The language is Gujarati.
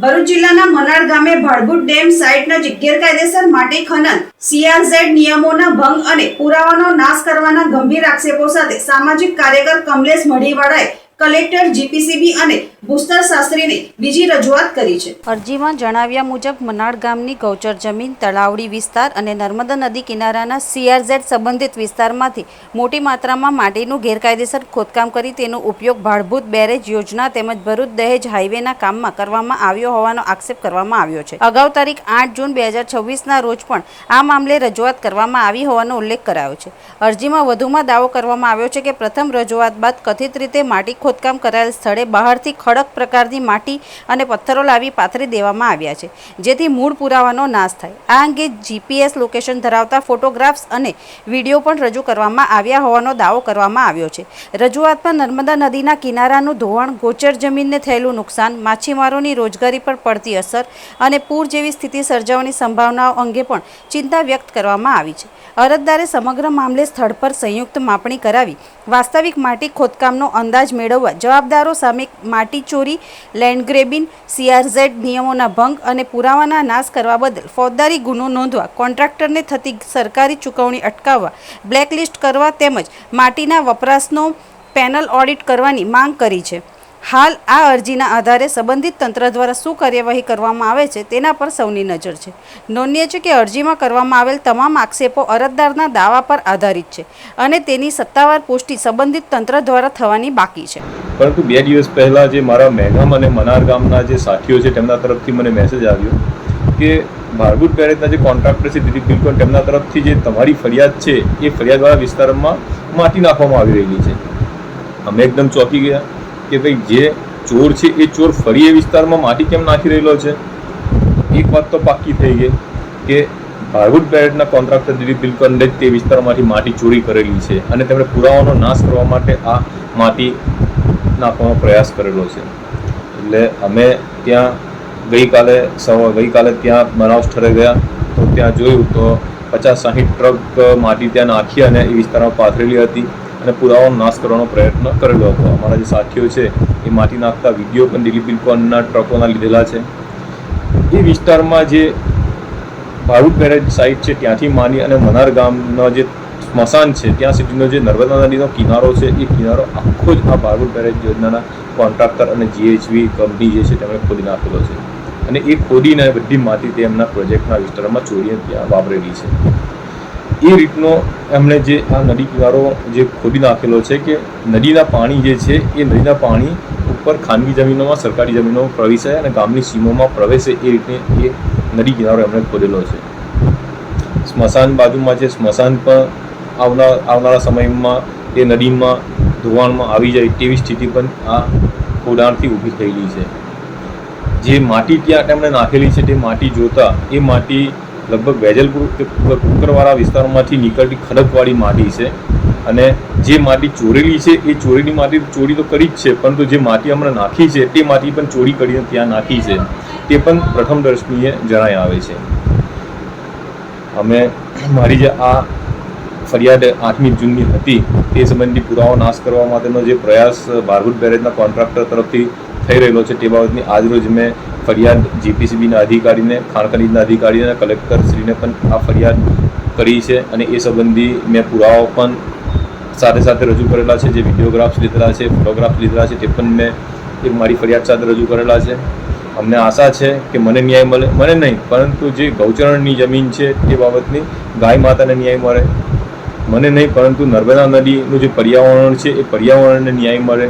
ભરૂચ જિલ્લાના મનાડ ગામે ભાડભૂત ડેમ સાઇટ નજીક ગેરકાયદેસર માટી ખનન, CRZ નિયમોના ભંગ અને પુરાવાનો નાશ કરવાના ગંભીર આક્ષેપો સાથે સામાજિક કાર્યકર કમલેશ મઢીવાળાએ કલેક્ટર, GPCB અને ભૂસ્તર શાસ્ત્રીને બીજી રજૂઆત કરી છે। અરજીમાં જણાવ્યા મુજબ મનાડ ગામની ગૌચર જમીન, તળાવડી વિસ્તાર અને નર્મદા નદી કિનારાના CRZ સંબંધિત વિસ્તારમાંથી મોટી માત્રામાં માટીનું ગેરકાયદેસર ખોદકામ કરી તેનો ઉપયોગ ભાડભૂત બેરેજ યોજના તેમજ ભરૂચ દહેજ હાઈવેના કામમાં કરવામાં આવ્યો હોવાનો આક્ષેપ કરવામાં આવ્યો છે। અગાઉ તારીખ 8 જૂન 2026ના રોજ પણ આ મામલે રજૂઆત કરવામાં આવી હોવાનો ઉલ્લેખ કરાયો છે। અરજીમાં વધુમાં દાવો કરવામાં આવ્યો છે કે પ્રથમ રજૂઆત બાદ કથિત રીતે માટી ખોદકામ કરાયેલ સ્થળે બહારથી ખડક પ્રકારની માટી અને પથ્થરો લાવી પાથરી દેવામાં આવ્યા છે, જેથી મૂળ પુરાવાનો નાશ થાય। આ અંગે GPS લોકેશન ધરાવતા ફોટોગ્રાફ્સ અને વિડીયો પણ રજૂ કરવામાં આવ્યા હોવાનો દાવો કરવામાં આવ્યો છે। રજૂઆતમાં નર્મદા નદીના કિનારાનું ધોવાણ, ગોચર જમીનને થયેલું નુકસાન, માછીમારોની રોજગારી પર પડતી અસર અને પૂર જેવી સ્થિતિ સર્જાવાની સંભાવનાઓ અંગે પણ ચિંતા વ્યક્ત કરવામાં આવી છે। અરજદારે સમગ્ર મામલે સ્થળ પર સંયુક્ત માપણી કરાવી વાસ્તવિક માટી ખોદકામનો અંદાજ મેળવવા જવાબદારો સામે માટી ચોરી, લેન્ડ ગ્રેબિંગ, CRZ નિયમોના ભંગ અને પુરાવાના નાશ કરવા બદલ ફોજદારી ગુનો નોંધવા, કોન્ટ્રાક્ટરને થતી સરકારી ચૂકવણી અટકાવવા, બ્લેકલિસ્ટ કરવા તેમજ માટીના વપરાશનો પેનલ ઓડિટ કરવાની માંગ કરી છે। હાલ આ અરજીના આધારે સંબંધિત તંત્ર દ્વારા શું કાર્યવાહી કરવામાં આવે છે તેના પર સૌની નજર છે। નોંધનીય છે કે અરજીમાં કરવામાં આવેલ તમામ આક્ષેપો અરજદારના દાવા પર આધારિત છે અને તેની સત્તાવાર પુષ્ટિ સંબંધિત તંત્ર દ્વારા થવાની બાકી છે। પરંતુ 2 દિવસ પહેલા જે મારા મેઘામ અને મનાર ગામના જે સાથીઓ છે તેમના તરફથી મને મેસેજ આવ્યો કે ભાડભૂત બેરેજના જે કોન્ટ્રાક્ટર છે દિલીપ બિલકુલ તેમના તરફથી જે તમારી ફરિયાદ છે એ ફરિયાદવાળા વિસ્તારમાં માટી નાખવામાં આવી રહેલી છે। અમે એકદમ ચોંકી ગયા કે ભાઈ જે ચોર છે એ ચોર ફરી એ વિસ્તારમાં માટી કેમ નાખી રહેલો છે। એક વાત તો પાક્કી થઈ ગઈ કે ભાડભૂત બેરેજના કોન્ટ્રાક્ટર દિલીપ બિલકુલે તે વિસ્તારમાંથી માટી ચોરી કરેલી છે અને તેમણે પુરાવાનો નાશ કરવા માટે આ માટી નાખવાનો પ્રયાસ કરેલો છે। એટલે અમે ત્યાં ગઈકાલે ત્યાં બનાવ સ્થળે ગયા તો ત્યાં જોયું તો 50-60 ટ્રક માટી ત્યાં નાખી અને એ વિસ્તારમાં પાથરેલી હતી અને પુરાવાનો નાશ કરવાનો પ્રયત્ન કરેલો હતો। અમારા જે સાથીઓ છે એ માટી નાખતા વિડીયો પણ દિલીપ બિલકુલના ટ્રકોના લીધેલા છે। એ વિસ્તારમાં જે ભાડભૂત બેરેજ સાઇટ છે ત્યાંથી માની અને મનાર ગામનો જે સ્મશાન છે ત્યાં સુધીનો જે નર્મદા નદીનો કિનારો છે એ કિનારો આખો જ આ ભાડભૂત બેરેજ યોજનાના કોન્ટ્રાક્ટર અને GHV કંપની જે છે તેમણે ખોદી નાખેલો છે અને એ ખોદીને બધી માટી તેમના પ્રોજેક્ટના વિસ્તારમાં ચોરીને ત્યાં વાપરેલી છે। એ રીતનો એમણે જે આ નદી કિનારો જે ખોદી નાખેલો છે કે નદીના પાણી જે છે એ નદીના પાણી ઉપર ખાનગી જમીનોમાં, સરકારી જમીનોમાં પ્રવેશે અને ગામની સીમોમાં પ્રવેશે એ રીતે એ નદી કિનારો એમણે ખોદેલો છે। સ્મશાન બાજુમાં છે, સ્મશાન પણ આવનારા સમયમાં એ નદીમાં ધોવાણમાં આવી જાય તેવી સ્થિતિ પણ આ ખોદાણથી ઊભી થયેલી છે। જે માટી ત્યાં તેમણે નાખેલી છે તે માટી જોતા એ માટી લગભગ વેજલપુર કે કુકરવાળા વિસ્તારમાંથી નીકળતી ખડકવાળી માટી છે અને જે માટી ચોરેલી છે એ ચોરેલી માટી ચોરી તો કરી જ છે, પરંતુ જે માટી હમણાં નાખી છે તે માટી પણ ચોરી કરીને ત્યાં નાખી છે તે પણ પ્રથમ દ્રષ્ટિએ જણાઈ આવે છે। અમે મારી જે આ ફરિયાદ 8મી જૂનની હતી તે સંબંધી પુરાવો નાશ કરવા માટેનો જે પ્રયાસ ભાડભૂત બેરેજના કોન્ટ્રાક્ટર તરફથી થઈ રહેલો છે તે બાબતની આજરોજ મેં ફરિયાદ GPCBના અધિકારીને, ખાણ ખનીજના અધિકારીને, કલેક્ટરશ્રીને પણ આ ફરિયાદ કરી છે અને એ સંબંધી મેં પુરાવાઓ પણ સાથે સાથે રજૂ કરેલા છે। જે વિડીયોગ્રાફ્સ લીધેલા છે, ફોટોગ્રાફ્સ લીધેલા છે તે પણ મેં એક મારી ફરિયાદ સાથે રજૂ કરેલા છે। અમને આશા છે કે મને ન્યાય મળે, મને નહીં પરંતુ જે ગૌચરણની જમીન છે તે બાબતની ગાય માતાને ન્યાય મળે, મને નહીં પરંતુ નર્મદા નદીનું જે પર્યાવરણ છે એ પર્યાવરણને ન્યાય મળે।